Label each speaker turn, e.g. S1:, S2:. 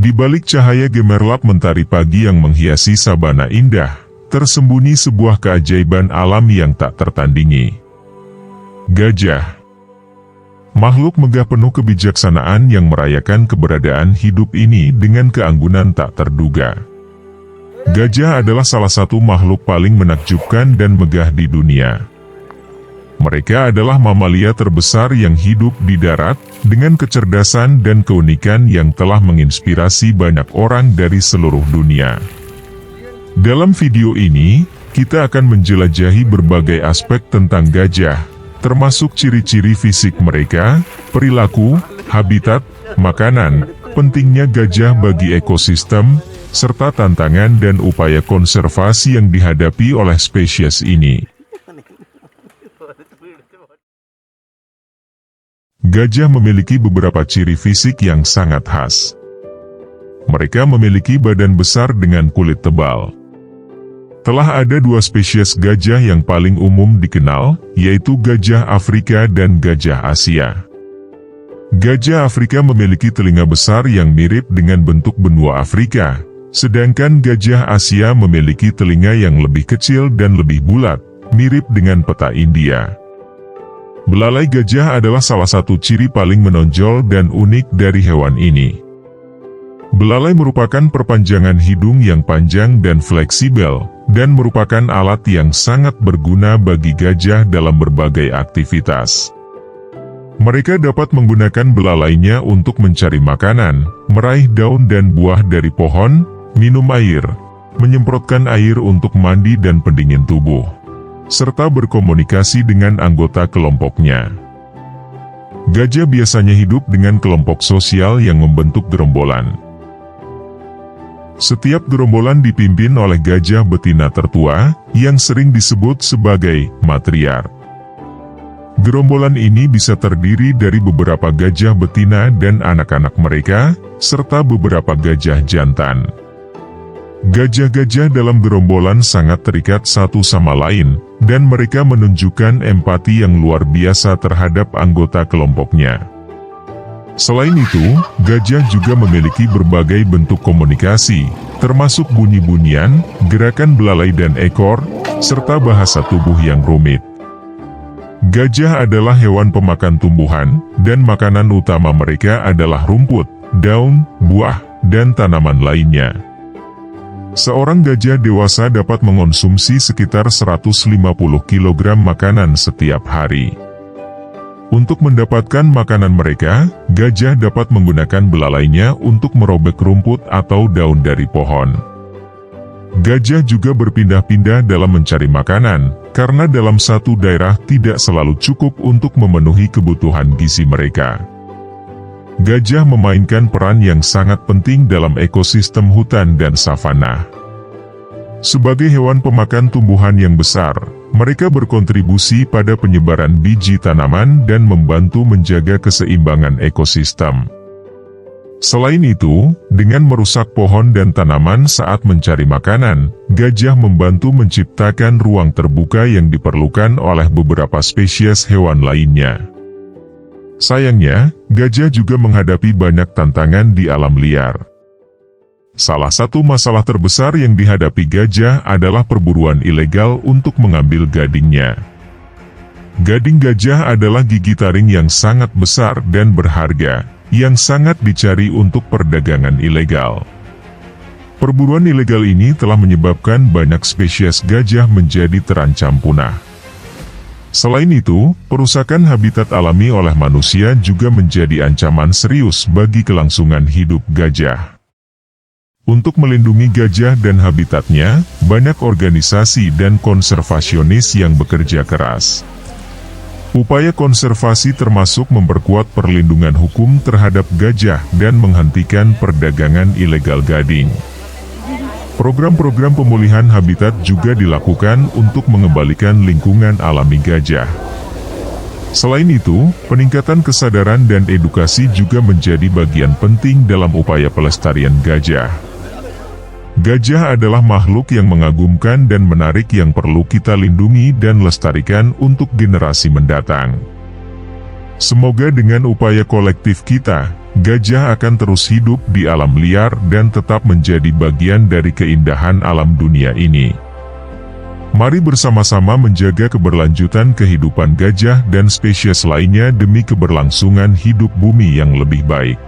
S1: Di balik cahaya gemerlap mentari pagi yang menghiasi sabana indah, tersembunyi sebuah keajaiban alam yang tak tertandingi. Gajah. Makhluk megah penuh kebijaksanaan yang merayakan keberadaan hidup ini dengan keanggunan tak terduga. Gajah adalah salah satu makhluk paling menakjubkan dan megah di dunia. Mereka adalah mamalia terbesar yang hidup di darat, dengan kecerdasan dan keunikan yang telah menginspirasi banyak orang dari seluruh dunia. Dalam video ini, kita akan menjelajahi berbagai aspek tentang gajah, termasuk ciri-ciri fisik mereka, perilaku, habitat, makanan, pentingnya gajah bagi ekosistem, serta tantangan dan upaya konservasi yang dihadapi oleh spesies ini. Gajah memiliki beberapa ciri fisik yang sangat khas. Mereka memiliki badan besar dengan kulit tebal. Telah ada dua spesies gajah yang paling umum dikenal, yaitu gajah Afrika dan gajah Asia. Gajah Afrika memiliki telinga besar yang mirip dengan bentuk benua Afrika, sedangkan gajah Asia memiliki telinga yang lebih kecil dan lebih bulat, mirip dengan peta India. Belalai gajah adalah salah satu ciri paling menonjol dan unik dari hewan ini. Belalai merupakan perpanjangan hidung yang panjang dan fleksibel, dan merupakan alat yang sangat berguna bagi gajah dalam berbagai aktivitas. Mereka dapat menggunakan belalainya untuk mencari makanan, meraih daun dan buah dari pohon, minum air, menyemprotkan air untuk mandi dan pendingin tubuh, serta berkomunikasi dengan anggota kelompoknya. Gajah biasanya hidup dengan kelompok sosial yang membentuk gerombolan. Setiap gerombolan dipimpin oleh gajah betina tertua, yang sering disebut sebagai matriark. Gerombolan ini bisa terdiri dari beberapa gajah betina dan anak-anak mereka, serta beberapa gajah jantan. Gajah-gajah dalam gerombolan sangat terikat satu sama lain, dan mereka menunjukkan empati yang luar biasa terhadap anggota kelompoknya. Selain itu, gajah juga memiliki berbagai bentuk komunikasi, termasuk bunyi-bunyian, gerakan belalai dan ekor, serta bahasa tubuh yang rumit. Gajah adalah hewan pemakan tumbuhan, dan makanan utama mereka adalah rumput, daun, buah, dan tanaman lainnya. Seorang gajah dewasa dapat mengonsumsi sekitar 150 kg makanan setiap hari. Untuk mendapatkan makanan mereka, gajah dapat menggunakan belalainya untuk merobek rumput atau daun dari pohon. Gajah juga berpindah-pindah dalam mencari makanan, karena dalam satu daerah tidak selalu cukup untuk memenuhi kebutuhan gizi mereka. Gajah memainkan peran yang sangat penting dalam ekosistem hutan dan savana. Sebagai hewan pemakan tumbuhan yang besar, mereka berkontribusi pada penyebaran biji tanaman dan membantu menjaga keseimbangan ekosistem. Selain itu, dengan merusak pohon dan tanaman saat mencari makanan, gajah membantu menciptakan ruang terbuka yang diperlukan oleh beberapa spesies hewan lainnya. Sayangnya, gajah juga menghadapi banyak tantangan di alam liar. Salah satu masalah terbesar yang dihadapi gajah adalah perburuan ilegal untuk mengambil gadingnya. Gading gajah adalah gigi taring yang sangat besar dan berharga, yang sangat dicari untuk perdagangan ilegal. Perburuan ilegal ini telah menyebabkan banyak spesies gajah menjadi terancam punah. Selain itu, perusakan habitat alami oleh manusia juga menjadi ancaman serius bagi kelangsungan hidup gajah. Untuk melindungi gajah dan habitatnya, banyak organisasi dan konservasionis yang bekerja keras. Upaya konservasi termasuk memperkuat perlindungan hukum terhadap gajah dan menghentikan perdagangan ilegal gading. Program-program pemulihan habitat juga dilakukan untuk mengembalikan lingkungan alami gajah. Selain itu, peningkatan kesadaran dan edukasi juga menjadi bagian penting dalam upaya pelestarian gajah. Gajah adalah makhluk yang mengagumkan dan menarik yang perlu kita lindungi dan lestarikan untuk generasi mendatang. Semoga dengan upaya kolektif kita, gajah akan terus hidup di alam liar dan tetap menjadi bagian dari keindahan alam dunia ini. Mari bersama-sama menjaga keberlanjutan kehidupan gajah dan spesies lainnya demi keberlangsungan hidup bumi yang lebih baik.